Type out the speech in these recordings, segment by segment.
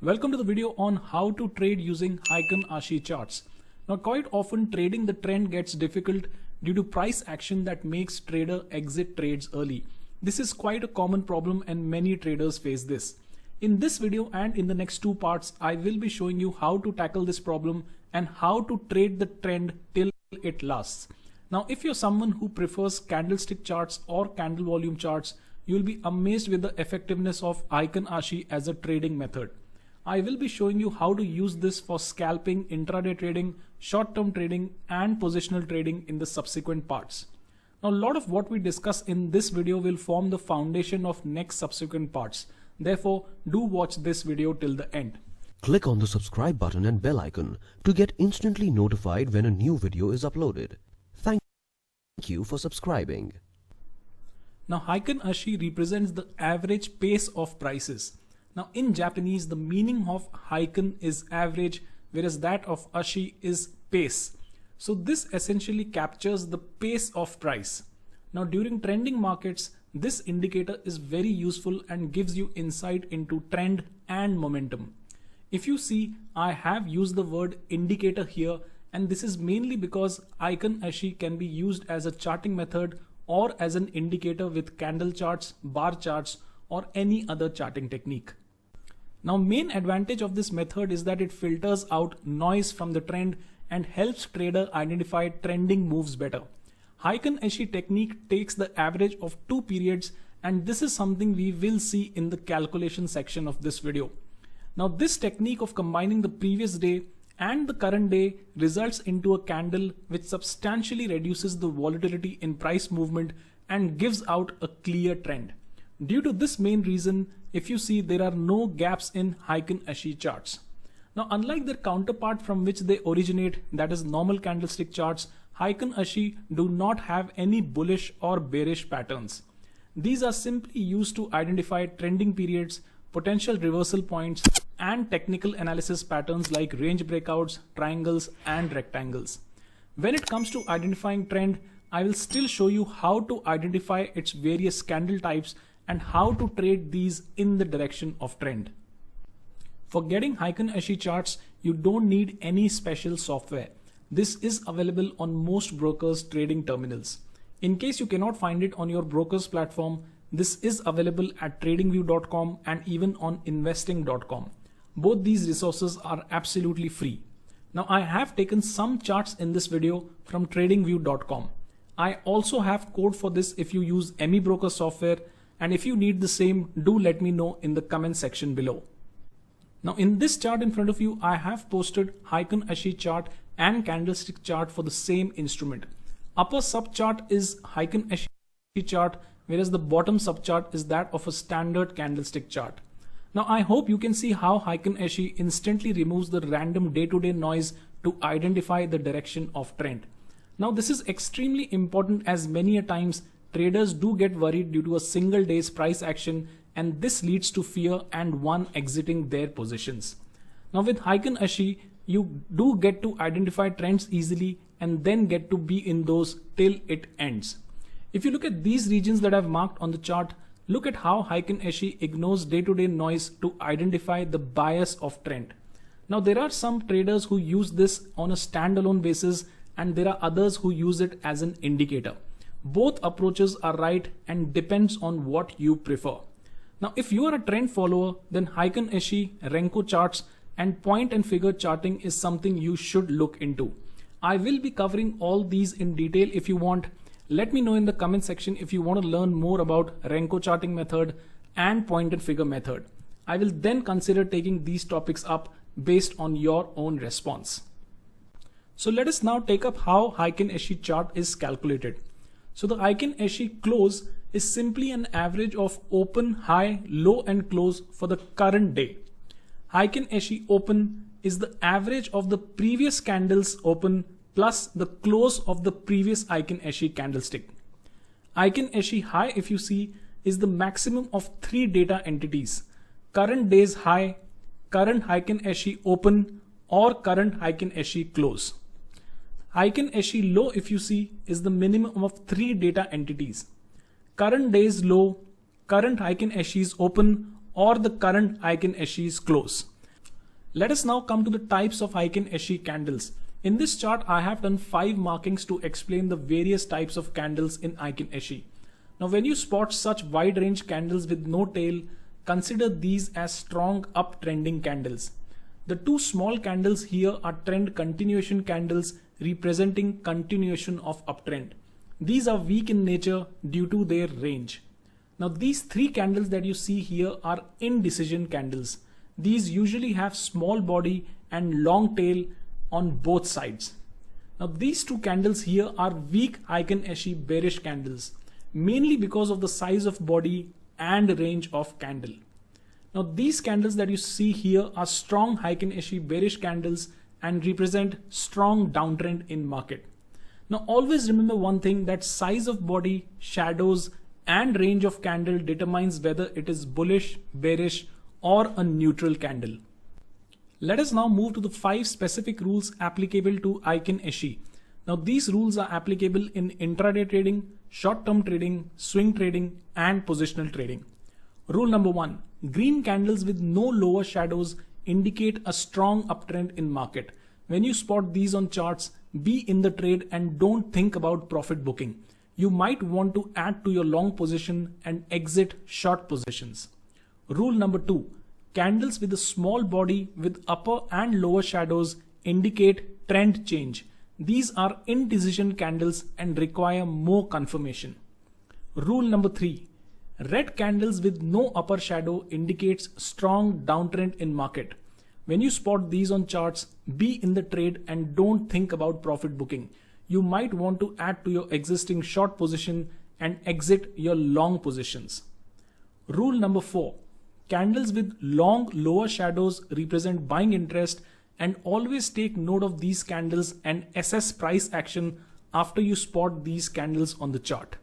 Welcome to the video on how to trade using Heiken Ashi charts. Now quite often trading the trend gets difficult due to price action that makes trader exit trades early. This is quite a common problem and many traders face this. In this video and in the next two parts, I will be showing you how to tackle this problem and how to trade the trend till it lasts. Now if you're someone who prefers candlestick charts or candle volume charts, you'll be amazed with the effectiveness of Heiken Ashi as a trading method. I will be showing you how to use this for scalping, intraday trading, short-term trading and positional trading in the subsequent parts. Now a lot of what we discuss in this video will form the foundation of next subsequent parts. Therefore, do watch this video till the end. Click on the subscribe button and bell icon to get instantly notified when a new video is uploaded. Thank you for subscribing. Now Heiken Ashi represents the average pace of prices. Now in Japanese, the meaning of Heiken is average, whereas that of Ashi is pace. So this essentially captures the pace of price. Now during trending markets, this indicator is very useful and gives you insight into trend and momentum. If you see, I have used the word indicator here, and this is mainly because Heiken Ashi can be used as a charting method or as an indicator with candle charts, bar charts, or any other charting technique. Now main advantage of this method is that it filters out noise from the trend and helps trader identify trending moves better. Heiken Ashi technique takes the average of 2 periods, and this is something we will see in the calculation section of this video. Now this technique of combining the previous day and the current day results into a candle which substantially reduces the volatility in price movement and gives out a clear trend. Due to this main reason, if you see, there are no gaps in Heiken Ashi charts. Now unlike their counterpart from which they originate, that is normal candlestick charts, Heiken Ashi do not have any bullish or bearish patterns. These are simply used to identify trending periods, potential reversal points, and technical analysis patterns like range breakouts, triangles, and rectangles. When it comes to identifying trend, I will still show you how to identify its various candle types and how to trade these in the direction of trend. For getting Heiken Ashi charts, you don't need any special software. This is available on most brokers' trading terminals. In case you cannot find it on your broker's platform, this is available at tradingview.com and even on investing.com. Both these resources are absolutely free. Now I have taken some charts in this video from tradingview.com. I also have code for this if you use AmiBroker software, and if you need the same, do let me know in the comment section below. Now in this chart in front of you, I have posted Heiken Ashi chart and candlestick chart for the same instrument. Upper subchart is Heiken Ashi chart, whereas the bottom subchart is that of a standard candlestick chart. Now I hope you can see how Heiken Ashi instantly removes the random day-to-day noise to identify the direction of trend. Now this is extremely important as many a times traders do get worried due to a single day's price action, and this leads to fear and one exiting their positions. Now with Heiken Ashi, you do get to identify trends easily and then get to be in those till it ends. If you look at these regions that I've marked on the chart, look at how Heiken Ashi ignores day-to-day noise to identify the bias of trend. Now there are some traders who use this on a standalone basis, and there are others who use it as an indicator. Both approaches are right and depends on what you prefer. Now if you are a trend follower, then Heiken Ashi, Renko charts and point and figure charting is something you should look into. I will be covering all these in detail. If you want, let me know in the comment section if you want to learn more about Renko charting method and point and figure method. I will then consider taking these topics up based on your own response. So let us now take up how Heiken Ashi chart is calculated. So the Heiken Ashi close is simply an average of open, high, low and close for the current day. Heiken Ashi open is the average of the previous candle's open plus the close of the previous Heiken Ashi candlestick. Heiken Ashi high, if you see, is the maximum of 3 data entities: current day's high, current Heiken Ashi open, or current Heiken Ashi close. Heiken Ashi low, if you see, is the minimum of 3 data entities: current day's low, current Heiken Ashi's open, or the current Heiken Ashi's close. Let us now come to the types of Heikin Ashi candles. In this chart, I have done 5 markings to explain the various types of candles in Heikin Ashi. Now, when you spot such wide range candles with no tail, consider these as strong uptrending candles. The 2 small candles here are trend continuation candles representing continuation of uptrend. These are weak in nature due to their range. Now, these 3 candles that you see here are indecision candles. These usually have small body and long tail on both sides. Now, these 2 candles here are weak Heikin Ashi bearish candles, mainly because of the size of body and range of candle. Now, these candles that you see here are strong Heikin Ashi bearish candles and represent strong downtrend in market. Now, always remember one thing, that size of body, shadows and range of candle determines whether it is bullish, bearish or a neutral candle. Let us now move to the 5 specific rules applicable to Heikin Ashi. Now, these rules are applicable in intraday trading, short-term trading, swing trading and positional trading. Rule number 1. Green candles with no lower shadows indicate a strong uptrend in market. When you spot these on charts, be in the trade and don't think about profit booking. You might want to add to your long position and exit short positions. Rule number 2. Candles with a small body with upper and lower shadows indicate trend change. These are indecision candles and require more confirmation. Rule number 3. Red candles with no upper shadow indicates strong downtrend in market. When you spot these on charts, be in the trade and don't think about profit booking. You might want to add to your existing short position and exit your long positions. Rule number 4. Candles with long lower shadows represent buying interest, and always take note of these candles and assess price action after you spot these candles on the chart.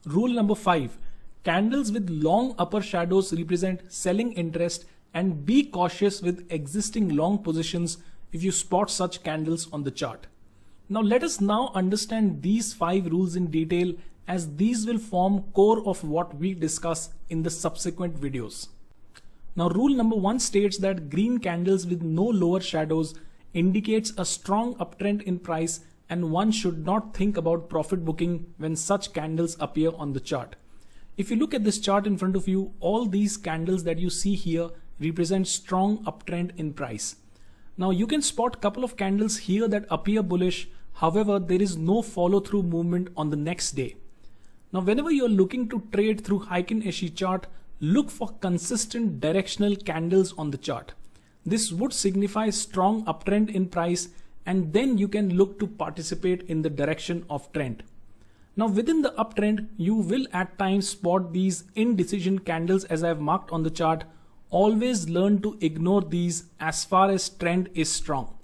Rule number 5. Candles with long upper shadows represent selling interest, and be cautious with existing long positions if you spot such candles on the chart. Now let us now understand these 5 rules in detail, as these will form core of what we discuss in the subsequent videos. Now, rule number 1 states that green candles with no lower shadows indicates a strong uptrend in price, and one should not think about profit booking when such candles appear on the chart. If you look at this chart in front of you, all these candles that you see here represent strong uptrend in price. Now you can spot couple of candles here that appear bullish. However, there is no follow through movement on the next day. Now, whenever you are looking to trade through Heikin Ashi chart, look for consistent directional candles on the chart. This would signify strong uptrend in price, and then you can look to participate in the direction of trend. Now, within the uptrend, you will at times spot these indecision candles as I have marked on the chart. Always learn to ignore these as far as trend is strong.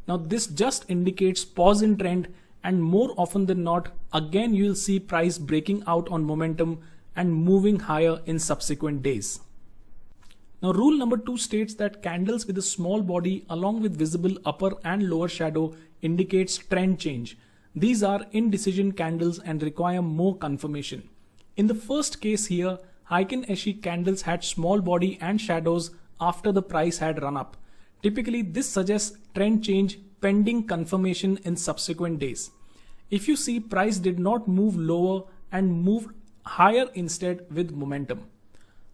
Now, this just indicates pause in trend, and more often than not, again you will see price breaking out on momentum and moving higher in subsequent days. Now, rule number 2 states that candles with a small body along with visible upper and lower shadow indicates trend change. These are indecision candles and require more confirmation. In the first case here, Heikin Ashi candles had small body and shadows after the price had run up. Typically, this suggests trend change pending confirmation in subsequent days. If you see price did not move lower and moved higher instead with momentum.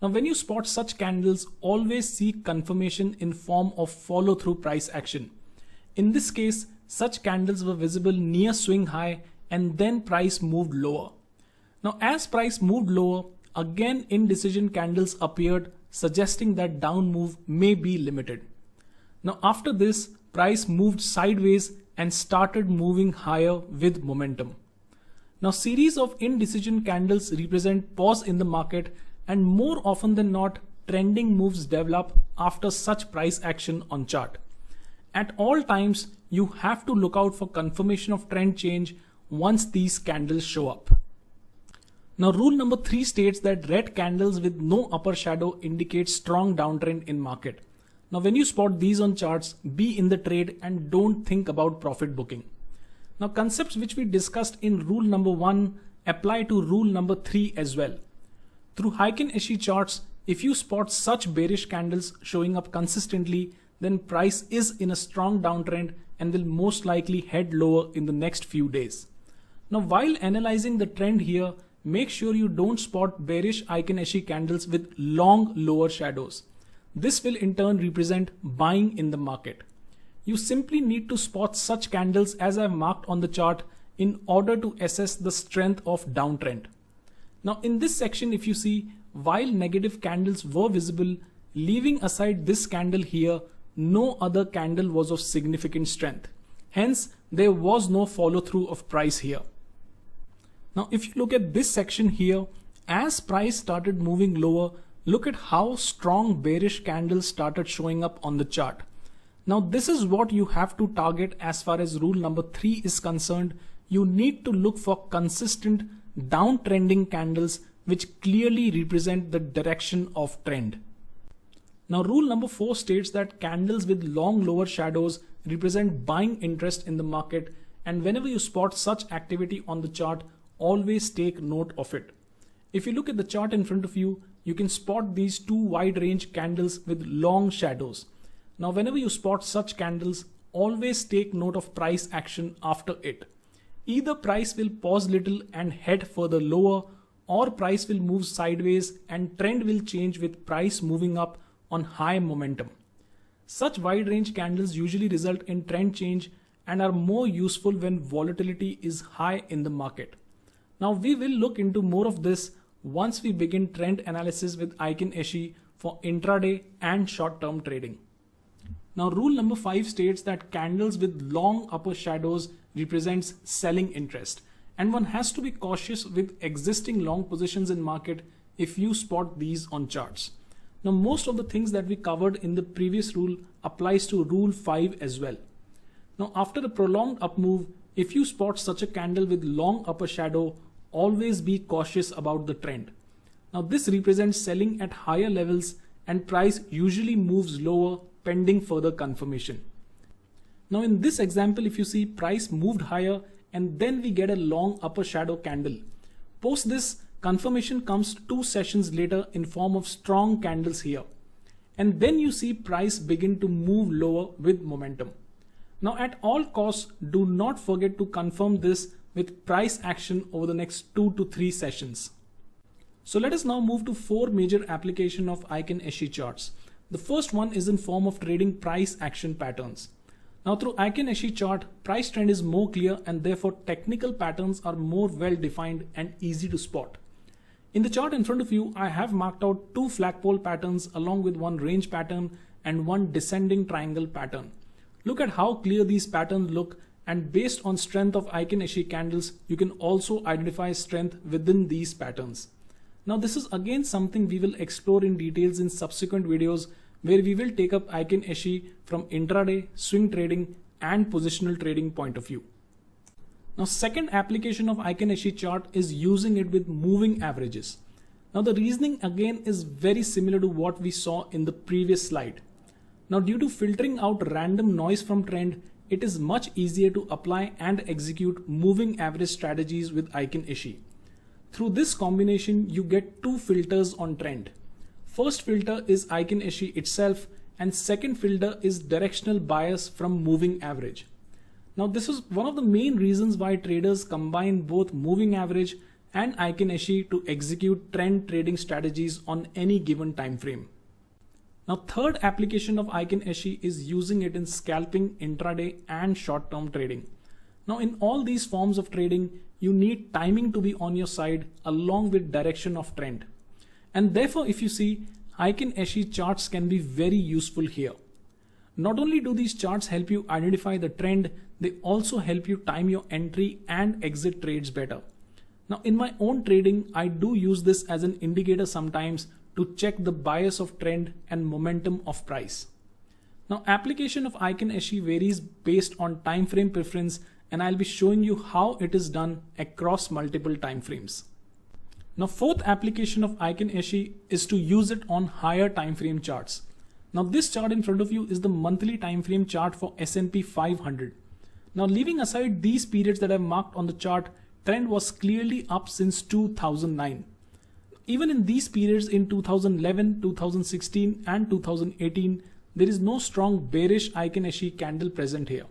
Now, when you spot such candles, always seek confirmation in form of follow through price action. In this case, such candles were visible near swing high and then price moved lower. Now, as price moved lower, again indecision candles appeared, suggesting that down move may be limited. Now, after this, price moved sideways and started moving higher with momentum. Now, series of indecision candles represent pause in the market, and more often than not, trending moves develop after such price action on chart. At all times, you have to look out for confirmation of trend change once these candles show up. Now, rule number 3 states that red candles with no upper shadow indicate strong downtrend in market. Now, when you spot these on charts, be in the trade and don't think about profit booking. Now, concepts which we discussed in rule number 1 apply to rule number 3 as well. Through Heikin Ashi charts, if you spot such bearish candles showing up consistently, then price is in a strong downtrend and will most likely head lower in the next few days. Now, while analyzing the trend here, make sure you don't spot bearish Heiken Ashi candles with long lower shadows. This will in turn represent buying in the market. You simply need to spot such candles as I've marked on the chart in order to assess the strength of downtrend. Now in this section, if you see, while negative candles were visible, leaving aside this candle here, no other candle was of significant strength. Hence, there was no follow through of price here. Now if you look at this section here, as price started moving lower, look at how strong bearish candles started showing up on the chart. Now this is what you have to target as far as rule number 3 is concerned. You need to look for consistent downtrending candles which clearly represent the direction of trend. Now rule number 4 states that candles with long lower shadows represent buying interest in the market, and whenever you spot such activity on the chart, always take note of it. If you look at the chart in front of you, you can spot these two wide range candles with long shadows. Now whenever you spot such candles, always take note of price action after it. Either price will pause little and head further lower, or price will move sideways and trend will change with price moving up on high momentum. Such wide range candles usually result in trend change and are more useful when volatility is high in the market. Now we will look into more of this once we begin trend analysis with Heiken Ashi for intraday and short-term trading. Now rule number 5 states that candles with long upper shadows represents selling interest, and one has to be cautious with existing long positions in market if you spot these on charts. Now most of the things that we covered in the previous rule applies to rule 5 as well. Now after a prolonged up move, if you spot such a candle with long upper shadow, always be cautious about the trend. Now this represents selling at higher levels and price usually moves lower pending further confirmation. Now in this example, if you see, price moved higher and then we get a long upper shadow candle. Post this, confirmation comes 2 sessions later in form of strong candles here. And then you see price begin to move lower with momentum. Now at all costs, do not forget to confirm this with price action over the next 2 to 3 sessions. So let us now move to 4 major application of Heiken Ashi charts. The first one is in form of trading price action patterns. Now through Heiken Ashi chart, price trend is more clear and therefore technical patterns are more well defined and easy to spot. In the chart in front of you, I have marked out 2 flagpole patterns along with 1 range pattern and 1 descending triangle pattern. Look at how clear these patterns look, and based on strength of Heiken Ashi candles, you can also identify strength within these patterns. Now this is again something we will explore in details in subsequent videos, where we will take up Heiken Ashi from intraday, swing trading and positional trading point of view. Now second application of Heiken Ashi chart is using it with moving averages. Now the reasoning again is very similar to what we saw in the previous slide. Now due to filtering out random noise from trend, it is much easier to apply and execute moving average strategies with Heiken Ashi. Through this combination, you get 2 filters on trend. First filter is Heiken Ashi itself, and second filter is directional bias from moving average. Now this is one of the main reasons why traders combine both moving average and Heiken Ashi to execute trend trading strategies on any given time frame. Now third application of Heiken Ashi is using it in scalping, intraday and short-term trading. Now in all these forms of trading, you need timing to be on your side along with direction of trend. And therefore if you see, Heiken Ashi charts can be very useful here. Not only do these charts help you identify the trend, they also help you time your entry and exit trades better. Now in my own trading, I do use this as an indicator sometimes to check the bias of trend and momentum of price. Now application of Heiken Ashi varies based on time frame preference, and I'll be showing you how it is done across multiple time frames. Now fourth application of Heiken Ashi is to use it on higher time frame charts. Now this chart in front of you is the monthly time frame chart for S&P 500. Now leaving aside these periods that I've marked on the chart, trend was clearly up since 2009. Even in these periods in 2011, 2016 and 2018, there is no strong bearish Icon SE candle present here.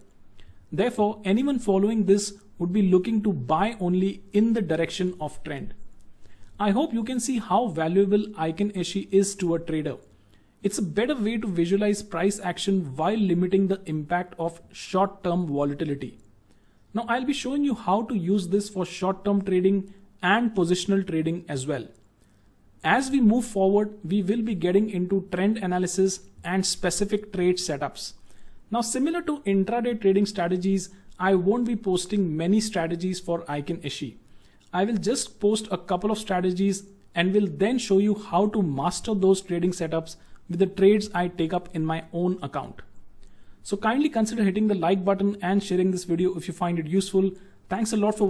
Therefore, anyone following this would be looking to buy only in the direction of trend. I hope you can see how valuable Icon SE is to a trader. It's a better way to visualize price action while limiting the impact of short-term volatility. Now I'll be showing you how to use this for short-term trading and positional trading as well. As we move forward, we will be getting into trend analysis and specific trade setups. Now, similar to intraday trading strategies, I won't be posting many strategies for Icon SE. I will just post a couple of strategies and will then show you how to master those trading setups with the trades I take up in my own account. So kindly consider hitting the like button and sharing this video if you find it useful. Thanks a lot for